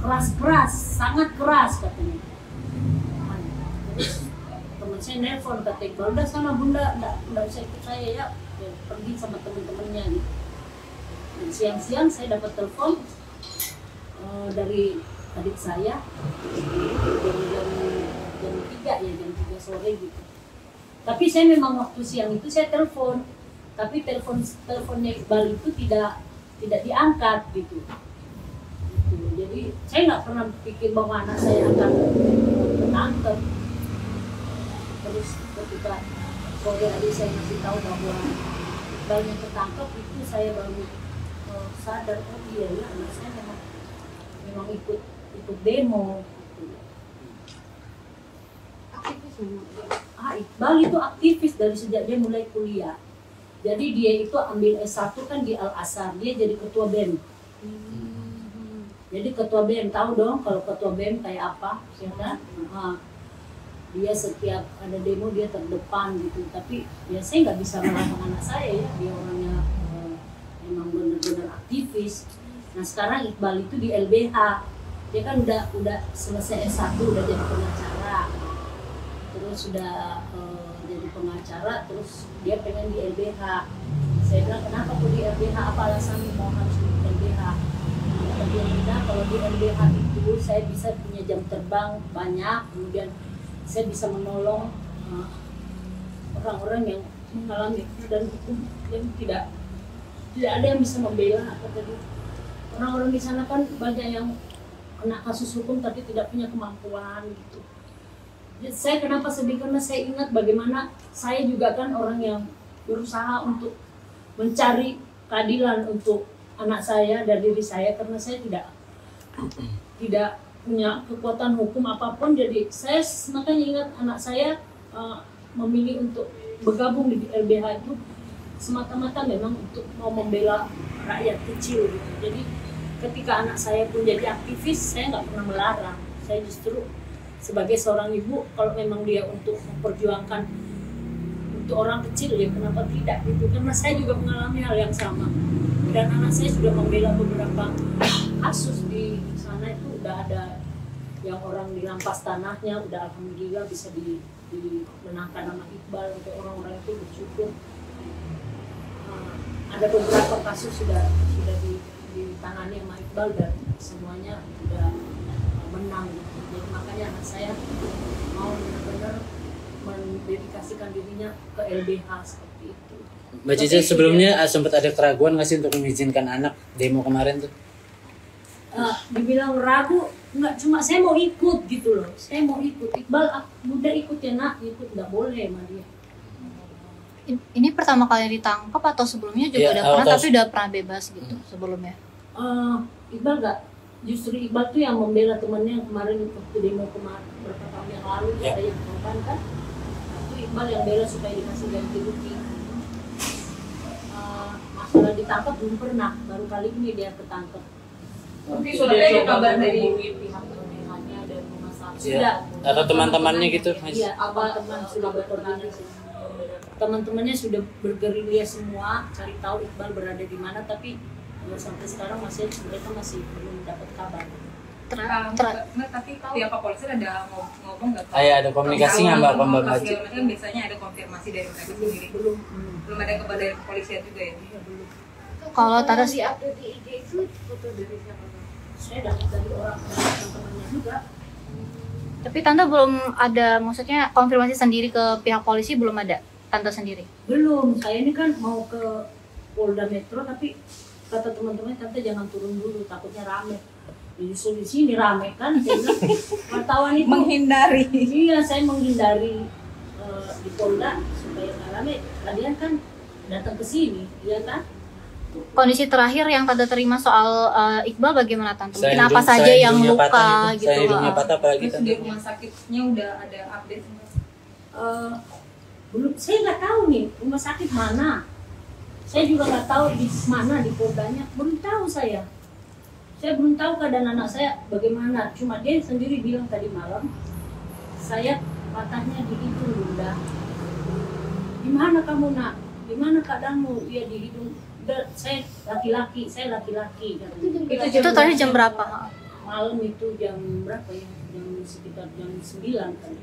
keras, sangat keras katanya. Terus teman saya nelpon kata Iqbal, udah sana bunda, nggak usah ikut saya ya, pergi sama teman-temannya gitu. Dan siang-siang saya dapat telepon dari adik saya jam 3 ya, jam 3 sore gitu. Tapi saya memang waktu siang itu saya telepon, tapi teleponnya Iqbal itu tidak diangkat gitu. Jadi saya nggak pernah pikir bahwa anak saya akan ketangkep. Terus ketika sore adik saya masih tahu bahwa Iqbalnya ketangkep, itu saya baru sadar, oh iya ya, anak saya memang ikut demo. Aktivis memang. Iqbal itu aktivis dari sejak dia mulai kuliah. Jadi dia itu ambil S1 kan di Al-Azhar, dia jadi ketua BEM. Jadi ketua BEM, tahu dong kalau ketua BEM kayak apa, ya kan? Dia setiap ada demo dia terdepan gitu. Tapi ya saya nggak bisa melarang anak saya ya, dia orangnya memang benar-benar aktivis. Nah sekarang Iqbal itu di LBH, dia kan udah selesai S1, udah jadi pengacara, terus sudah jadi pengacara, terus dia pengen di LBH. Saya bilang kenapa kok di LBH, apa alasannya mau harus di LBH? Dia bilang kalau di LBH itu saya bisa punya jam terbang banyak, kemudian saya bisa menolong orang-orang yang mengalami dan hukum yang tidak ada yang bisa membela. Apa tadi, orang-orang di sana kan banyak yang kena kasus hukum tapi tidak punya kemampuan gitu. Jadi saya kenapa sedih, karena saya ingat bagaimana saya juga kan orang yang berusaha untuk mencari keadilan untuk anak saya dan diri saya, karena saya tidak punya kekuatan hukum apapun. Jadi saya makanya ingat anak saya memilih untuk bergabung di LBH itu semata-mata memang untuk mau membela rakyat kecil gitu. Jadi ketika anak saya pun jadi aktivis, saya nggak pernah melarang. Saya justru sebagai seorang ibu, kalau memang dia untuk memperjuangkan untuk orang kecil, ya kenapa tidak gitu. Karena saya juga mengalami hal yang sama. Dan anak saya sudah membela beberapa kasus di sana, itu udah ada yang orang dirampas tanahnya, udah alhamdulillah bisa dimenangkan nama Iqbal. Untuk orang-orang itu bersyukur. Ada beberapa kasus sudah ditangani sama Iqbal dan semuanya sudah menang. Jadi makanya anak saya mau benar-benar mendedikasikan dirinya ke LBH seperti itu. Mbak Cica, sebelumnya sempat ada keraguan nggak sih untuk mengizinkan anak demo kemarin tuh? Dibilang ragu, nggak, cuma saya mau ikut gitu loh. Saya mau ikut. Iqbal, udah ikut ya nak, ikut, nggak boleh sama dia. Ini pertama kali ditangkap atau sebelumnya juga udah pernah, tapi udah pernah bebas gitu sebelumnya? Iqbal nggak, justru Iqbal tuh yang membela temannya yang kemarin waktu demo kemarin beberapa tahun yang lalu, ada yang korban kan, itu Iqbal yang bela supaya dikasih ganti rugi. Masalah ditangkap belum pernah, baru kali ini dia ketangkap. Mungkin sudah ada kabar dari pihak LBH-nya dan rumah sakit. Ya. Atau teman-temannya gitu, Mas? Iya, teman sudah berkoordinasi. Teman-temannya sudah bergerilya semua cari tahu Iqbal berada di mana, tapi sampai sekarang mereka masih belum dapat kabar. Tapi pihak kepolisian ada ngomong nggak? Ada komunikasi nggak Mbak Baci? Kan biasanya ada konfirmasi dari mereka sendiri. Belum ada kabar dari kepolisian juga ya? Iya, belum. Kalau tadi di update di IG itu foto dari siapa? Saya dapat dari orang teman-temannya juga. Tapi Tante belum ada, maksudnya konfirmasi sendiri ke pihak polisi belum ada? Tante sendiri? Belum, saya ini kan mau ke Polda Metro, tapi kata teman-teman Tante jangan turun dulu, takutnya rame. Justru di sini rame kan, saya bilang, wartawan itu Menghindari. Iya, saya menghindari di Polda supaya nggak rame. Kalian kan datang ke sini, iya kan? Kondisi terakhir yang Tante terima soal Iqbal bagaimana Tante? Mungkin Saya apa saja yang hidungnya luka patah, gitu? Saya hidungnya patah apalagi Terus Tante. di rumah sakitnya udah ada update? Belum, saya nggak tahu nih rumah sakit mana. Saya juga nggak tahu di mana di Poldanya, belum tahu saya. Saya belum tahu keadaan anak saya bagaimana. Cuma dia sendiri bilang tadi malam, saya patahnya di hidung bunda. Di mana kamu nak? Di mana keadaanmu? Iya di hidung. Saya laki-laki. Itu tadi jam berapa? malam itu jam berapa ya? Jam sekitar jam 9 kan.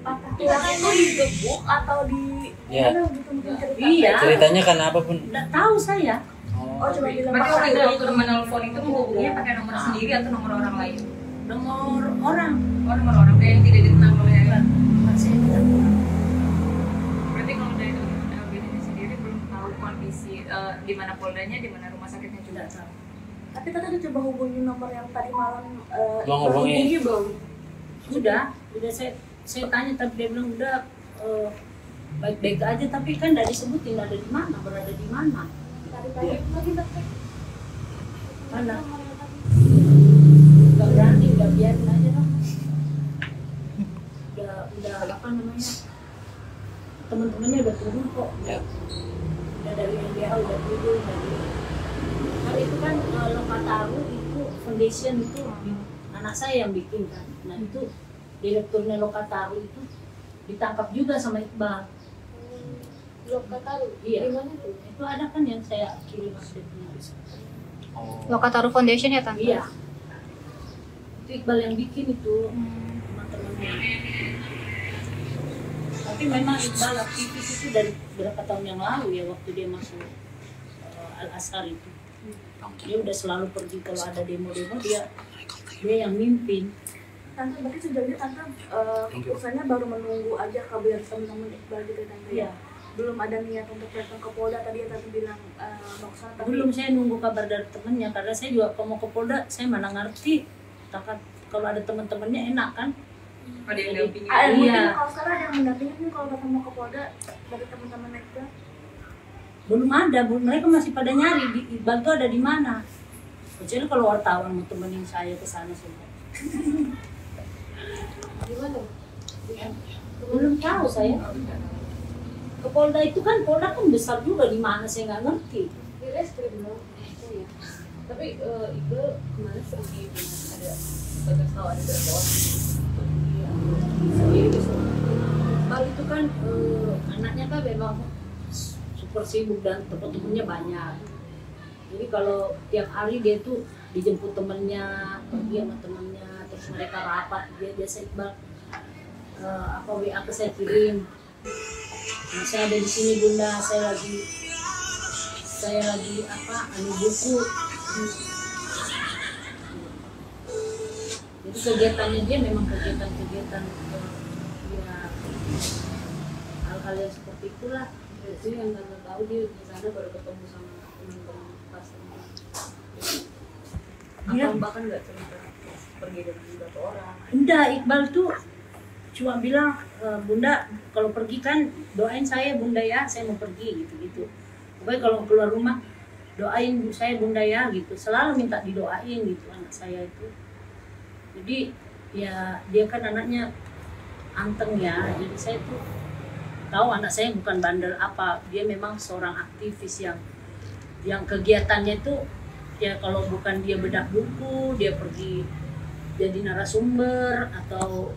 Apakah itu digebuk atau di Ya. mana gitu mungkin cerita? Iya. Ceritanya karena apa pun? Nggak tahu saya. Oh cuma bilang Berarti paksa waktu menelpon itu menghubunginya pakai nomor sendiri atau nomor orang lain? Nomor orang. Oh, nomor orang yang tidak dikenal oleh Saya tidak tahu. Berarti kalau dari teman-teman LBD ini sendiri belum tahu kondisi di mana poldanya, di mana rumah sakitnya juga. Tidak tahu. Tapi tadi udah coba hubungi nomor yang tadi malam Mau ngubungi? belum? Udah saya tanya tapi dia bilang udah baik-baik aja, tapi kan tidak disebutin ada di mana, berada di mana. Tadi lagi dekat. Mana? Nggak berani, udah biarin aja lah. Udah apa namanya? Teman-temannya udah turun kok. Udah dari NBH udah turun dari. Kan itu kan Lokataru itu foundation itu anak saya yang bikin kan. Nah itu direkturnya Lokataru itu ditangkap juga sama Iqbal. Lokataru. Iya. Di mana tuh? Itu ada kan yang saya kirim update-nya. Lokataru Foundation ya Tante? Iya. Itu Iqbal yang bikin itu teman-temannya. Tapi memang Iqbal aktivis itu dari berapa tahun yang lalu ya waktu dia masuk Al-Azhar itu. Dia udah selalu pergi kalau ada demo-demo dia yang mimpin. Tante berarti sejauh ini Tante keputusannya baru menunggu aja kabar teman-teman Iqbal gitu Tante ya? Iya. Belum ada niat untuk datang ke Polda tadi yang Tante bilang maksa tapi Belum, saya nunggu kabar dari temennya karena saya juga kalau mau ke Polda saya mana ngerti. Takut kalau ada teman-temannya enak kan. Ada yang dampingi. Iya. Iya. Kalau sekarang ada yang mendampingi nih kalau ketemu ke Polda dari teman-teman Iqbal. Belum ada, mereka masih pada nyari di Iqbal tuh ada di mana. Kecuali kalau wartawan mau temenin saya ke sana semua. Di mana? Belum tahu saya. Ke Polda itu kan Polda kan besar juga di mana saya nggak ngerti. Di reskrim dong. Iya. Tapi Iqbal kemarin pergi dengan ada batas tahu ada berapa orang sendiri Iqbal itu kan anaknya kan memang super sibuk dan teman-temannya banyak. Jadi kalau tiap hari dia tuh dijemput temennya, pergi sama temennya, terus mereka rapat, dia biasa Iqbal WA ke saya kirim. Nah, saya ada di sini Bunda, saya lagi anu buku. Jadi kegiatannya dia memang kegiatan ya hal-hal yang seperti itulah. Itu yang Tante tahu dia di sana baru ketemu sama teman-teman pas atau bahkan nggak cerita pergi dengan beberapa orang. Enggak, Iqbal tuh cuma bilang Bunda kalau pergi kan doain saya Bunda ya, saya mau pergi gitu. Pokoknya kalau keluar rumah doain saya Bunda ya gitu. Selalu minta didoain gitu anak saya itu. Jadi ya dia kan anaknya anteng ya. Jadi saya tuh tahu anak saya bukan bandel apa. Dia memang seorang aktivis yang kegiatannya itu ya kalau bukan dia bedah buku, dia pergi jadi narasumber atau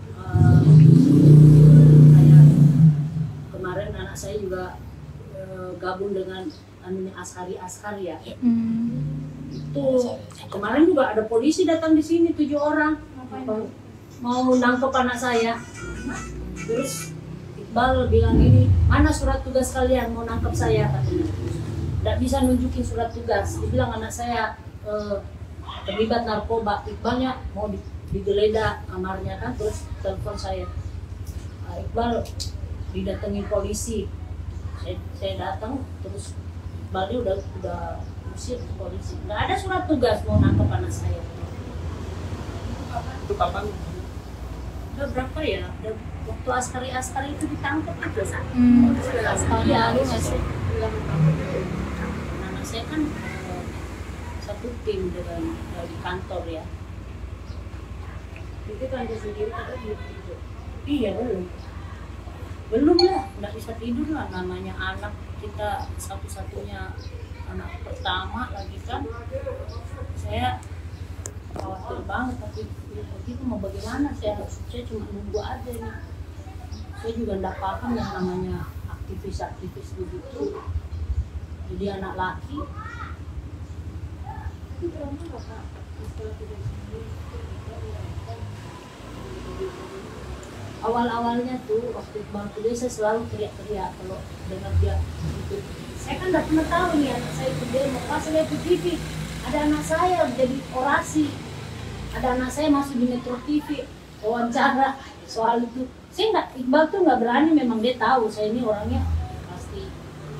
kayak kemarin anak saya juga gabung dengan anunya Ashari ya. Itu kemarin juga ada polisi datang di sini 7 orang mau nangkep anak saya. Terus Iqbal bilang ini, mana surat tugas kalian mau nangkep saya katanya. Tidak bisa nunjukin surat tugas. Dibilang anak saya terlibat narkoba. Iqbalnya mau digeledah kamarnya kan, terus telepon saya. Iqbal didatengin polisi. Saya datang, terus Iqbalnya udah usir polisi. Nggak ada surat tugas mau nangkep anak saya. Itu kapan? Udah berapa ya? Udah waktu askari itu ditangkap itu saat. Tahun lalu nggak sih? Anak saya kan satu tim dari kantor ya. Jadi Tante sendiri ada belum tidur. Iya belum lah, nggak bisa tidur lah, namanya anak kita satu-satunya anak pertama lagi kan. Saya khawatir banget tapi ya begitu mau bagaimana, saya cuma nunggu aja nih. Saya juga nggak paham yang namanya aktivis begitu. Jadi anak laki Itu trauma nggak Kak? setelah tidak sembuh itu Iqbal merespon Awal-awalnya tuh waktu Iqbal kuliah saya selalu teriak-teriak kalau dengar dia itu. Saya kan nggak pernah tahu nih anak saya itu demo. Pas saya lihat di TV ada anak saya jadi orasi, ada anak saya masuk di Metro TV wawancara soal itu. Saya nggak, Iqbal tuh nggak berani, memang dia tahu saya ini orangnya pasti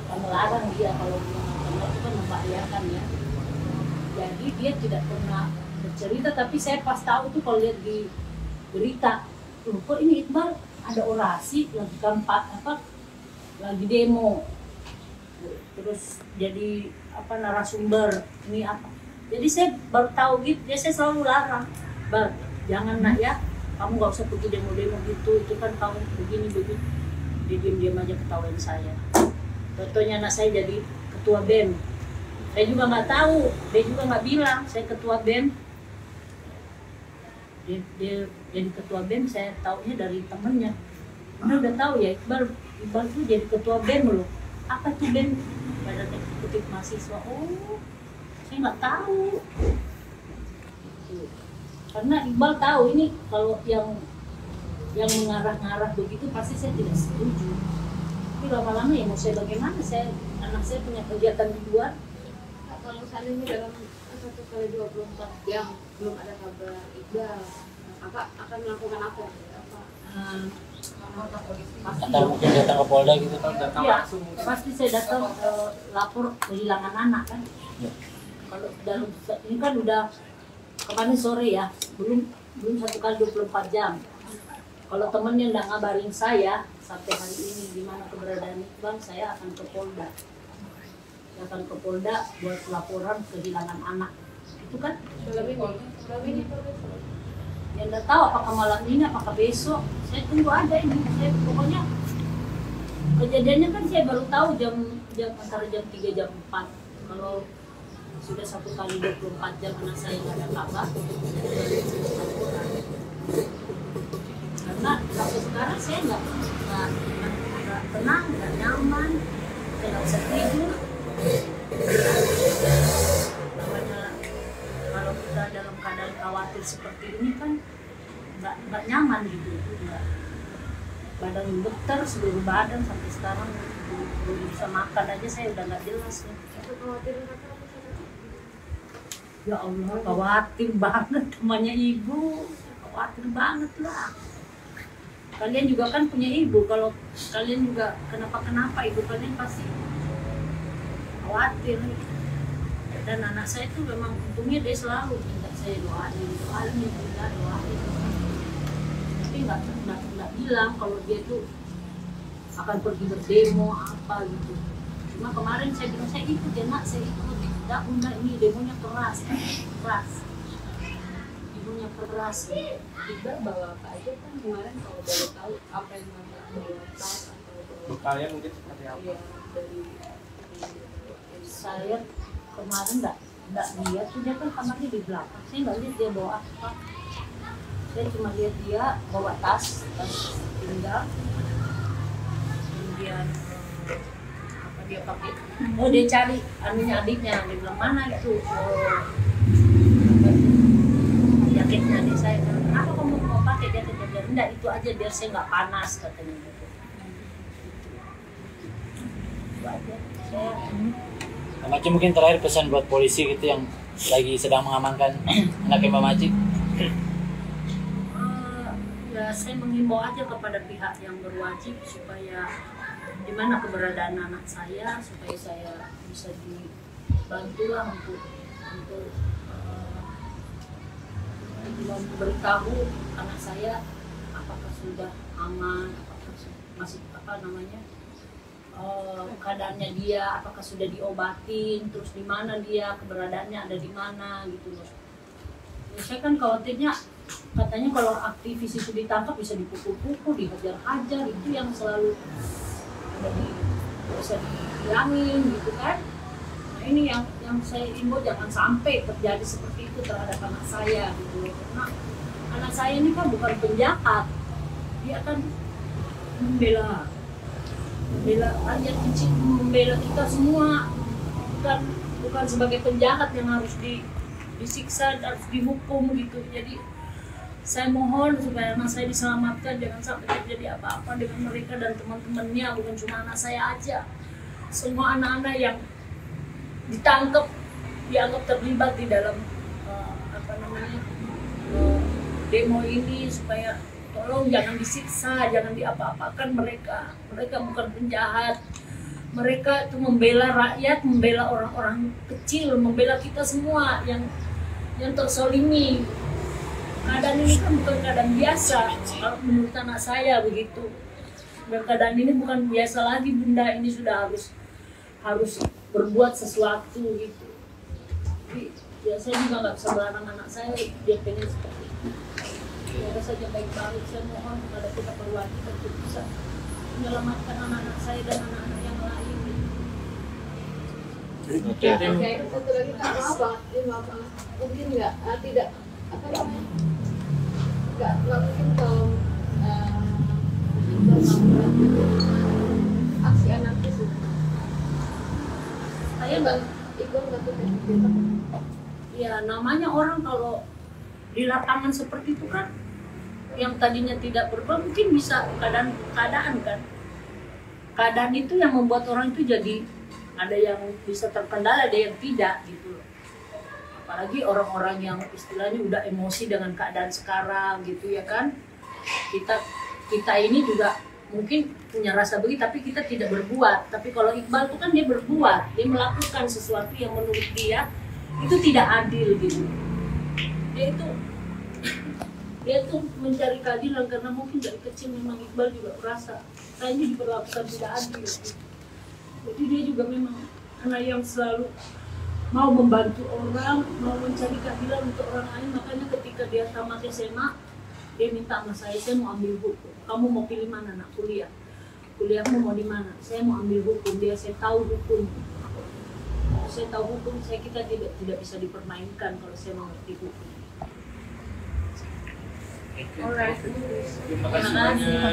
akan melarang dia kalau karena itu kan membahayakan ya. Jadi dia tidak pernah bercerita, tapi saya pas tahu tuh kalau lihat di berita, loh kok ini Iqbal ada orasi lagi lagi demo, terus jadi narasumber ini apa. Jadi saya baru tahu gitu, ya saya selalu larang, Bal, jangan nak ya, kamu nggak usah pergi demo-demo gitu, itu kan kamu begini. Dia diam-diam aja ketawain saya. Contohnya anak saya jadi ketua BEM, saya juga nggak tahu, dia juga nggak bilang saya ketua BEM. Dia jadi ketua BEM, saya taunya dari temennya. Udah tahu ya, Iqbal tuh jadi ketua BEM loh. Apa tuh BEM? Badan Eksekutif Mahasiswa. Oh, saya nggak tahu. Gitu. Karena Iqbal tahu ini kalau yang mengarah-ngarah begitu pasti saya tidak setuju. Tapi lama-lama ya mau saya bagaimana? Anak saya punya kegiatan di luar. kalau seandainya dalam 1x24 jam belum ada kabar Iqbal, Kakak akan melakukan apa? Atau mungkin datang ke Polda gitu. Iya, pasti saya datang lapor kehilangan anak kan. Ya. Kalau dalam ini kan udah kemarin sore ya, belum 1x24 jam. Kalau temennya nggak ngabarin saya sampai hari ini di mana keberadaan Iqbal, saya akan ke Polda. Saya akan ke Polda buat laporan kehilangan anak. Itu kan? Belum ini Ya nggak tahu apakah malam ini, apakah besok. Saya tunggu aja ini. Saya pokoknya kejadiannya kan saya baru tahu jam antara jam 3 jam 4. Kalau sudah 1x24 jam anak saya nggak ada kabar, karena sampai sekarang saya nggak tenang, nggak nyaman, saya nggak bisa tidur. Namanya kalau kita dalam keadaan khawatir seperti ini kan nggak nyaman gitu, nggak, badan gemeter seluruh badan sampai sekarang belum bisa makan aja saya udah nggak jelas ya. kekhawatiran Kakak apa sih? Ya Allah, khawatir banget temannya ibu, khawatir banget lah. Kalian juga kan punya ibu, kalau kalian juga kenapa ibu kalian pasti khawatir. Dan anak saya tuh memang untungnya dia selalu minta saya doain, tapi nggak bilang kalau dia tuh akan pergi berdemo apa gitu. Cuma kemarin saya bilang saya ikut ya nak, saya ikut. Enggak, ini demonya keras. Ibunya keras. Iqbal bawa apa aja kan kemarin, kalau boleh tahu apa yang bawa tas atau bawa Bekalnya mungkin seperti apa? ya dari Saya kemarin nggak lihat tuh, dia kan kamarnya di belakang. Saya nggak lihat dia bawa apa. Saya cuma lihat dia bawa tas tinggal. Kemudian apa dia pakai? Oh, dia cari anunya adiknya. Dia bilang mana itu? Oh, jaketnya adik saya. Kenapa kamu mau pakai jaketnya? Dia enggak, itu aja biar saya nggak panas katanya gitu. Itu aja. Saya Maci mungkin terakhir pesan buat polisi gitu yang lagi sedang mengamankan anaknya Mbak Maci. Ya saya menghimbau aja kepada pihak yang berwajib supaya di mana keberadaan anak saya, supaya saya bisa dibantu lah untuk memberitahu anak saya apakah sudah aman, apakah masih keadaannya dia, apakah sudah diobatin, terus di mana dia, keberadaannya ada di mana gitu loh. Ya, saya kan khawatirnya katanya kalau aktivis itu ditangkap bisa dipukul-pukul, dihajar-hajar, itu yang selalu bisa dihilangin gitu kan. Nah ini yang saya himbau jangan sampai terjadi seperti itu terhadap anak saya gitu loh. Karena anak saya ini kan bukan penjahat, dia kan membela rakyat kecil, membela kita semua, bukan sebagai penjahat yang harus disiksa, harus dihukum gitu. Jadi saya mohon supaya anak saya diselamatkan, jangan sampai terjadi apa-apa dengan mereka dan teman-temannya, bukan cuma anak saya aja. Semua anak-anak yang ditangkap dianggap terlibat di dalam demo ini, supaya tolong jangan disiksa, jangan diapa-apakan mereka. Mereka bukan penjahat. Mereka itu membela rakyat, membela orang-orang kecil, membela kita semua yang tersolimi. Keadaan ini kan bukan keadaan biasa, kalau menurut anak saya begitu. Dan keadaan ini bukan biasa lagi, Bunda. Ini sudah harus berbuat sesuatu gitu. Tapi ya saya juga nggak bisa melarang anak saya, dia pengen seperti itu. Semoga saja baik-baik. Saya mohon kepada kita perwakilan untuk bisa menyelamatkan anak-anak saya dan anak-anak yang lain. Oke, satu lagi Kak, maaf banget, mungkin nggak tidak apa namanya, nggak mungkin kalau aksi anarkis itu. Saya nggak, Iqbal nggak tuh ya namanya orang kalau di lapangan seperti itu kan, yang tadinya tidak berubah mungkin bisa keadaan kan. Keadaan itu yang membuat orang itu jadi ada yang bisa terkendala, ada yang tidak gitu loh. Apalagi orang-orang yang istilahnya udah emosi dengan keadaan sekarang gitu ya kan. Kita ini juga mungkin punya rasa begitu tapi kita tidak berbuat. Tapi kalau Iqbal itu kan dia berbuat, dia melakukan sesuatu yang menurut dia itu tidak adil gitu. Dia itu mencari keadilan karena mungkin dari kecil memang Iqbal juga merasa kayaknya diperlakukan tidak adil gitu. Jadi dia juga memang anak yang selalu mau membantu orang, mau mencari keadilan untuk orang lain. Makanya ketika dia tamat SMA, dia minta sama saya mau ambil hukum. Kamu mau pilih mana nak kuliah? Kuliahmu mau di mana? Saya mau ambil hukum. Saya tahu hukum. Saya tahu hukum. Kita tidak bisa dipermainkan kalau saya mengerti hukum. Oke. Alright. Terima kasih banyak.